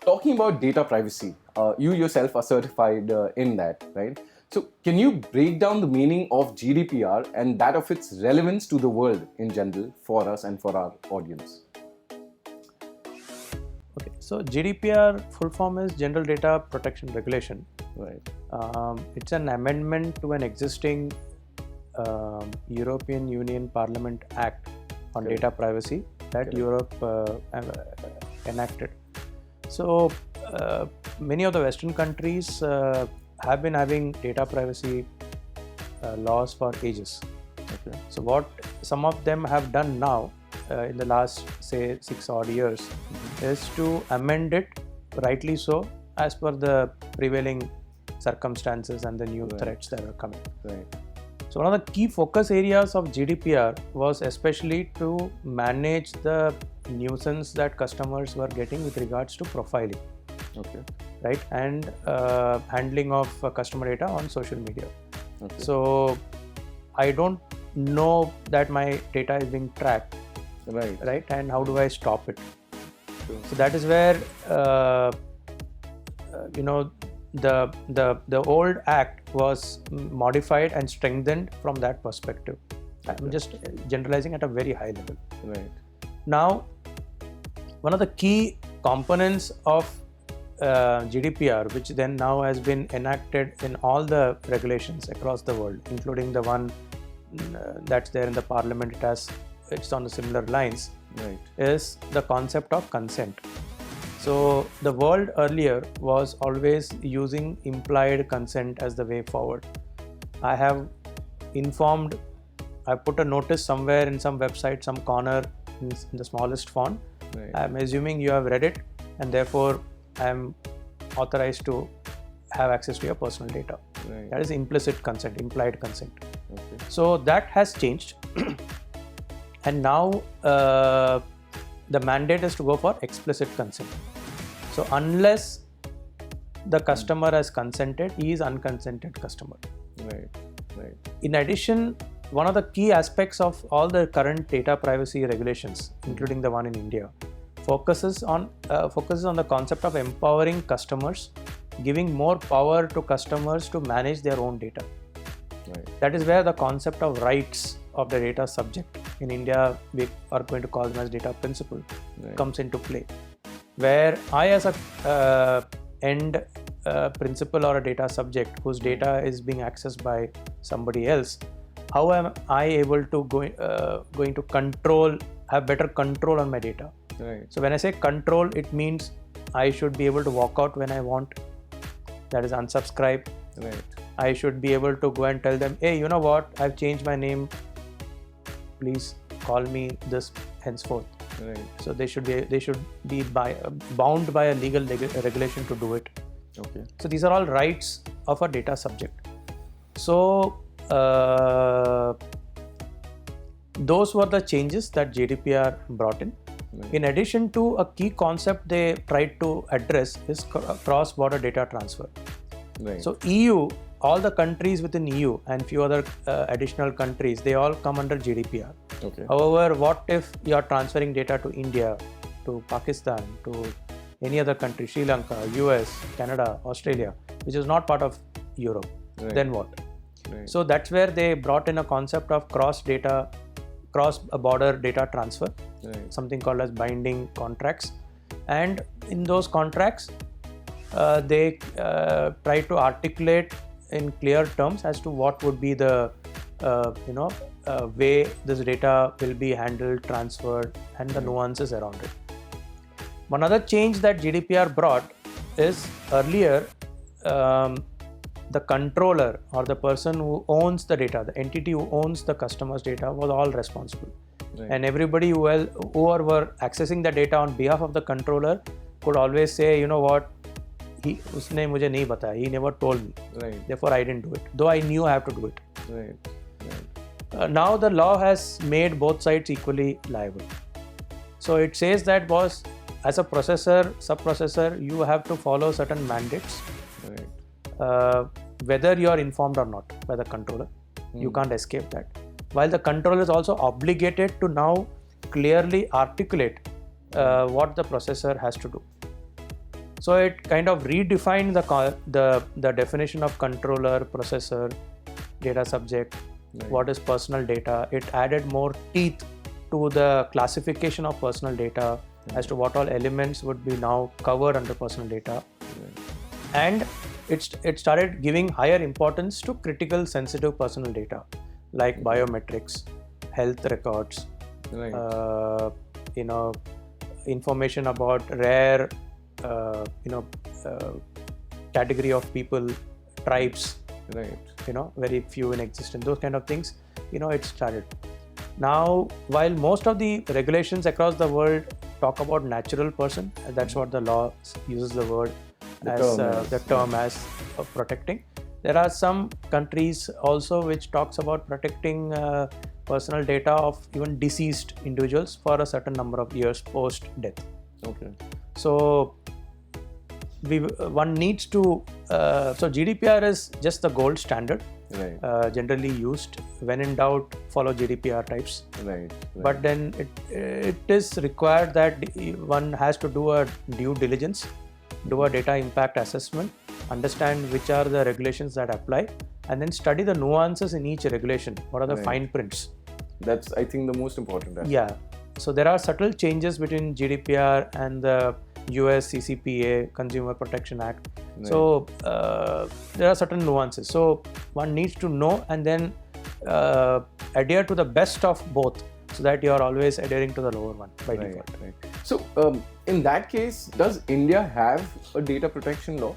Talking about data privacy, you yourself are certified in that, right? So, can you break down the meaning of GDPR and that of its relevance to the world in general for us and for our audience? Okay, so GDPR full form is General Data Protection Regulation. Right. It's an amendment to an existing European Union Parliament Act on Correct. data privacy that Correct. Europe enacted. So many of the Western countries have been having data privacy laws for ages. Okay. So what some of them have done now in the last say 6 odd years is to amend it, rightly so, as per the prevailing circumstances and the new threats that are coming. Right. So one of the key focus areas of GDPR was especially to manage the nuisance that customers were getting with regards to profiling, Okay. right, and handling of customer data on social media. Okay. So I don't know that my data is being tracked, Right. and how do I stop it? Sure. So that is where the old act was modified and strengthened from that perspective. I'm just generalizing at a very high level. Right. Now, one of the key components of GDPR, which then now has been enacted in all the regulations across the world, including the one that's there in the Parliament, it's on the similar lines, Right. is the concept of consent. So the world earlier was always using implied consent as the way forward. I have put a notice somewhere in some website, some corner in the smallest font. Right. I'm assuming you have read it, and therefore I'm authorized to have access to your personal data. Right. That is implicit consent, implied consent. Okay. So that has changed. And now the mandate is to go for explicit consent. So unless the customer has consented, he is unconsented customer. Right. Right. In addition, one of the key aspects of all the current data privacy regulations, including the one in India, focuses on the concept of empowering customers, giving more power to customers to manage their own data. Right. That is where the concept of rights of the data subject, in India we are going to call them as data principle, Right. comes into play, where I as a end principal or a data subject whose data is being accessed by somebody else, how am I able to going to have better control on my data? Right. So when I say control, it means I should be able to walk out when I want, that is unsubscribe. Right. I should be able to go and tell them, hey, you know what, I've changed my name, please call me this henceforth. Right. So they should be bound by a legal regulation to do it. Okay. So these are all rights of a data subject. So those were the changes that GDPR brought in. Right. In addition to, a key concept they tried to address is cross-border data transfer. Right. So EU, all the countries within EU and few other additional countries, they all come under GDPR. Okay. However, what if you are transferring data to India, to Pakistan, to any other country, Sri Lanka, US, Canada, Australia, which is not part of Europe? Right. Then what? Right. So that's where they brought in a concept of cross-border data transfer, Right. something called as binding contracts. And in those contracts, they try to articulate in clear terms as to what would be the way this data will be handled, transferred, and the nuances around it. One other change that GDPR brought is earlier the controller or the person who owns the data, the entity who owns the customer's data, was all responsible. Right. And everybody who were accessing the data on behalf of the controller could always say, you know what, उसने मुझे नहीं बताया, he never told me, Right. therefore I didn't do it, though I knew I have to do it. Right. Right. Now the law has made both sides equally liable. So it says that, boss, as a processor, sub-processor, you have to follow certain mandates, Right. whether you are informed or not by the controller. You can't escape that. while the controller is also obligated to now clearly articulate what the processor has to do. So it kind of redefined the definition of controller, processor, data subject, what is personal data. It added more teeth to the classification of personal data as to what all elements would be now covered under personal data. And it started giving higher importance to critical sensitive personal data like biometrics, health records, information about rare category of people, tribes, very few in existence, those kind of things, it started. Now, while most of the regulations across the world talk about natural person, that's what the law uses the word the term as protecting. There are some countries also which talks about protecting personal data of even deceased individuals for a certain number of years post death. Okay. So one needs to so GDPR is just the gold standard, generally used. When in doubt, follow GDPR types. But then it is required that one has to do a due diligence, do a data impact assessment, understand which are the regulations that apply, and then study the nuances in each regulation. What are the fine prints? That's, I think, the most important aspect. Yeah. So there are subtle changes between GDPR and the US CCPA, Consumer Protection Act. So there are certain nuances. So one needs to know and then adhere to the best of both, so that you are always adhering to the lower one by default. So in that case, does India have a data protection law?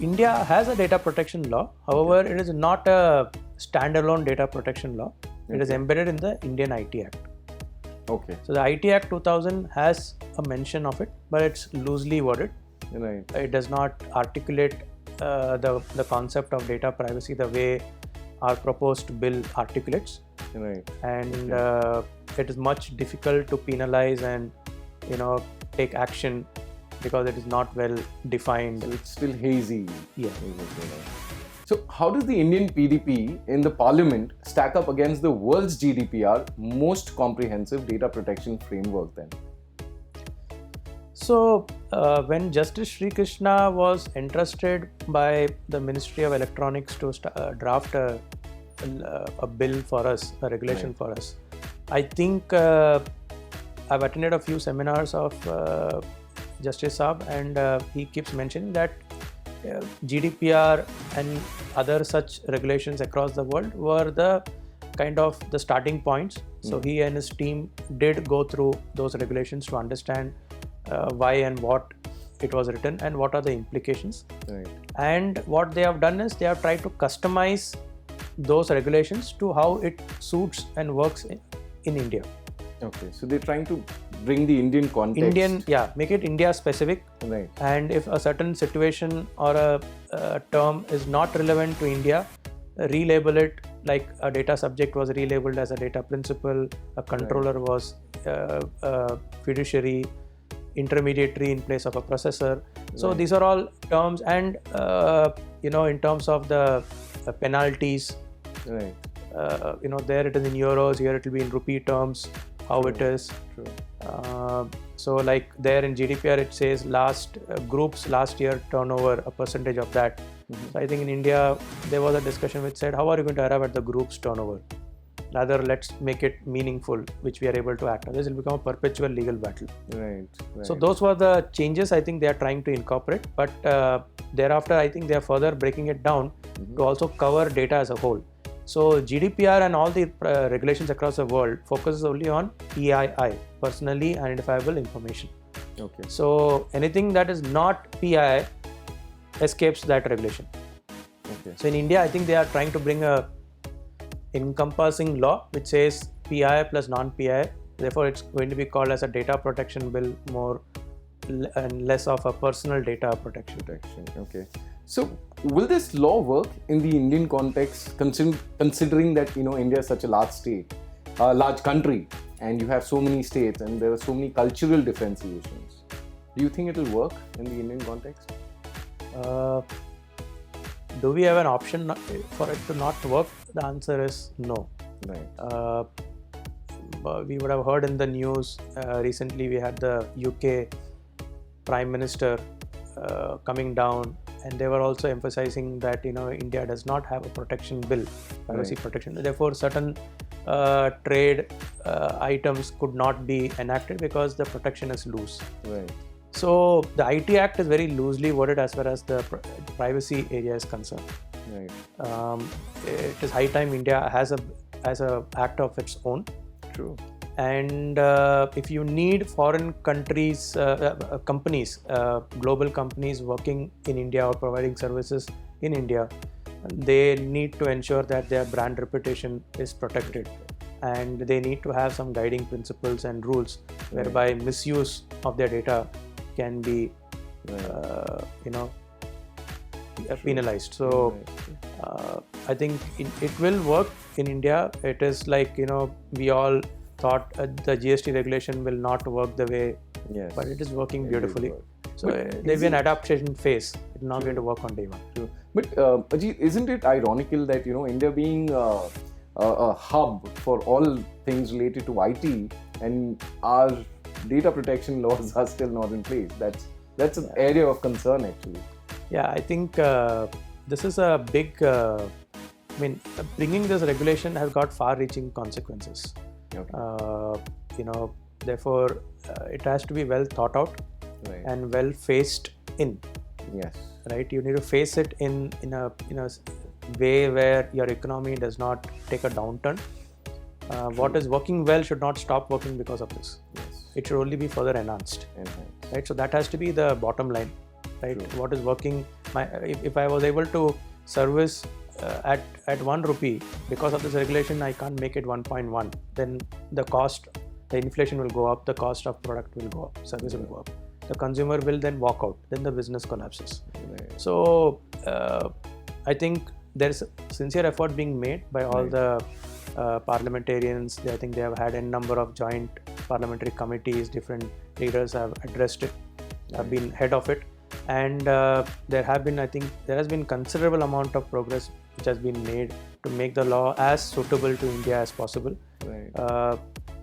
India has a data protection law. However, it is not a standalone data protection law. It is embedded in the Indian IT Act. Okay. So the IT Act 2000 has a mention of it, but it's loosely worded. It does not articulate the concept of data privacy the way our proposed bill articulates. And it is much difficult to penalize and take action because it is not well defined. So it's still hazy. Yeah. So how does the Indian PDP in the parliament stack up against the world's GDPR most comprehensive data protection framework then? So when Justice Sri Krishna was entrusted by the Ministry of Electronics to draft a bill for us, a regulation for us, I think I've attended a few seminars of Justice Saab, and he keeps mentioning that GDPR and other such regulations across the world were the kind of the starting points. So he and his team did go through those regulations to understand why and what it was written and what are the implications. And what they have done is they have tried to customize those regulations to how it suits and works in India. Okay, so they're trying to bring the Indian context. Make it India specific. And if a certain situation or a term is not relevant to India, relabel it, like a data subject was relabeled as a data principal, a controller was fiduciary, intermediary in place of a processor. So these are all terms, and in terms of the penalties, there it is in euros, here it will be in rupee terms, how it is. So like there in GDPR it says groups last year turnover, a percentage of that. So I think in India there was a discussion which said, how are you going to arrive at the group's turnover? Rather, let's make it meaningful, which we are able to act on. This will become a perpetual legal battle. So those were the changes I think they are trying to incorporate, but thereafter I think they are further breaking it down to also cover data as a whole. So GDPR and all the regulations across the world focuses only on PII, personally identifiable information. So anything that is not PII escapes that regulation. So in India, I think they are trying to bring a encompassing law which says PII plus non-PII. Therefore, it's going to be called as a data protection bill more and less of a personal data protection. So will this law work in the Indian context, considering that India is such a large country, and you have so many states and there are so many cultural differentiations? Do you think it will work in the Indian context? Do we have an option for it to not work? The answer is no. Right. But we would have heard in the news recently, we had the UK Prime Minister coming down, and they were also emphasizing that India does not have a protection bill, privacy protection. Therefore, certain trade items could not be enacted because the protection is loose. Right. So the IT Act is very loosely worded as far as the privacy area is concerned. Right. It is high time India has a act of its own. True. And if you need foreign countries, companies, global companies working in India or providing services in India, they need to ensure that their brand reputation is protected, and they need to have some guiding principles and rules whereby misuse of their data can be penalized. So I think it will work in India. It is like we all thought the GST regulation will not work the way, but it is working beautifully. So there'll be an adaptation phase. It's not going to work on day one. True. But Ajit, isn't it ironical that India being a hub for all things related to IT, and our data protection laws are still not in place? That's an area of concern actually. Yeah, I think this is a big. Bringing this regulation has got far-reaching consequences. Therefore, it has to be well thought out and well faced in. Yes. Right. You need to face it in a way where your economy does not take a downturn. What is working well should not stop working because of this. Yes. It should only be further enhanced. Right. So that has to be the bottom line. Right. True. What is working? If I was able to service at 1 rupee, because of this regulation I can't make it 1.1, then the inflation will go up, the cost of product will go up, service will go up, the consumer will then walk out, then the business collapses. So I think there's sincere effort being made by all the parliamentarians. I think they have had a number of joint parliamentary committees, different leaders have addressed it, have been head of it, and there has been considerable amount of progress which has been made to make the law as suitable to India as possible.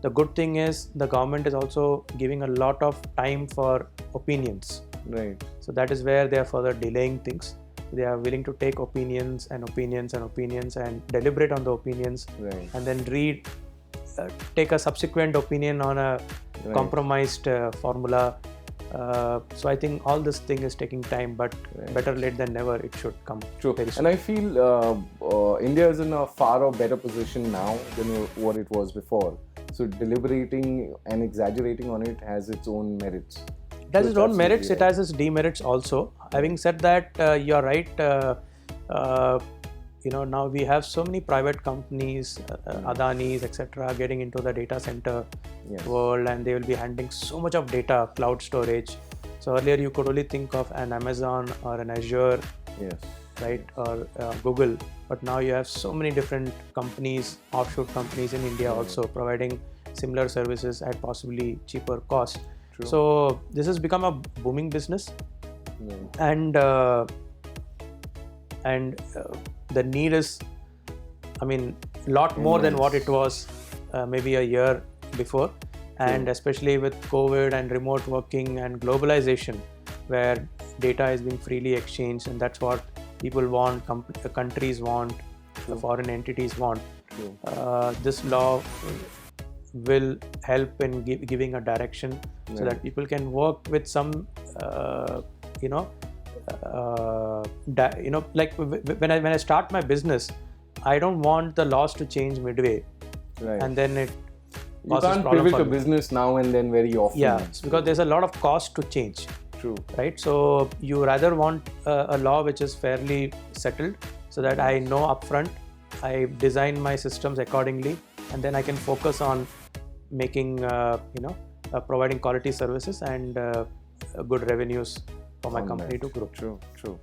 The good thing is the government is also giving a lot of time for opinions. So that is where they are further delaying things. They are willing to take opinions and deliberate on the opinions, and then take a subsequent opinion on a compromised formula. So I think all this thing is taking time, but better late than never. It should come. True. Very soon. And I feel India is in a far better position now than what it was before. So deliberating and exaggerating on it has its own merits. It has its own merits. It has its demerits also. Having said that, you're right. Now we have so many private companies, Adanis, etc., getting into the data center world, and they will be handling so much of data, cloud storage. So earlier you could only think of an Amazon or an Azure, or Google, but now you have so many different companies, offshore companies in India also providing similar services at possibly cheaper cost. So this has become a booming business, and the need is, lot more than what it was maybe a year before, and especially with COVID and remote working and globalization, where data is being freely exchanged, and that's what people want, countries want, the foreign entities want. This law will help in giving a direction so that people can work with some like when I start my business, I don't want the laws to change midway, and then you can't pivot a business now and then very often. Because there's a lot of cost to change. Right? So you rather want a law which is fairly settled, so that I know upfront, I design my systems accordingly, and then I can focus on making providing quality services and good revenues for my company to grow. True.